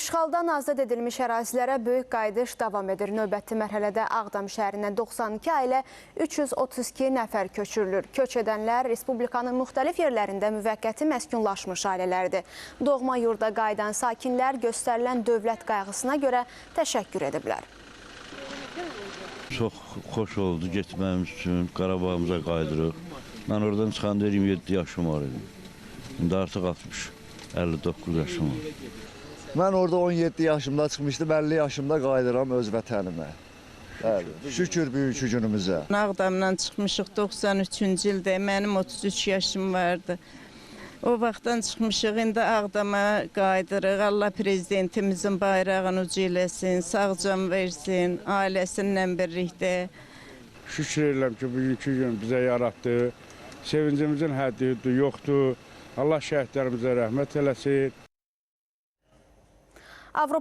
İşğaldan azad edilmiş ərazilərə böyük qayıdış davam edir. Növbəti mərhələdə Ağdam şəhərindən 92 ailə 332 nəfər köçürülür. Köç edənlər Respublikanın müxtəlif yerlərində müvəqqəti məskunlaşmış ailələrdir. Doğma yurda qayıdan sakinlər göstərilən dövlət qayğısına görə təşəkkür ediblər. Çox xoş oldu getməyimiz üçün, Qarabağımıza qayıdırıq. Mən oradan çıxanda 27 yaşım var idi. İndi artıq 59 yaşım var. Mən orada 17 yaşımda çıxmışdım, 50 yaşımda qayıdıram öz vətənimə. Şükür bugünkü günümüzə. Ağdamdan çıxmışıq 93-cü ildə, mənim 33 yaşım vardı. O vaxtdan çıxmışıq, indi Ağdama qayıdırıq. Allah prezidentimizin bayrağını ucu eləsin, sağ can versin, ailəsinlə birlikdə. Şükür edirəm ki, bugünkü gün bizə yaratdı. Sevincimizin həddi yoxdur. Allah şəhidlərimizə rəhmət eləsin.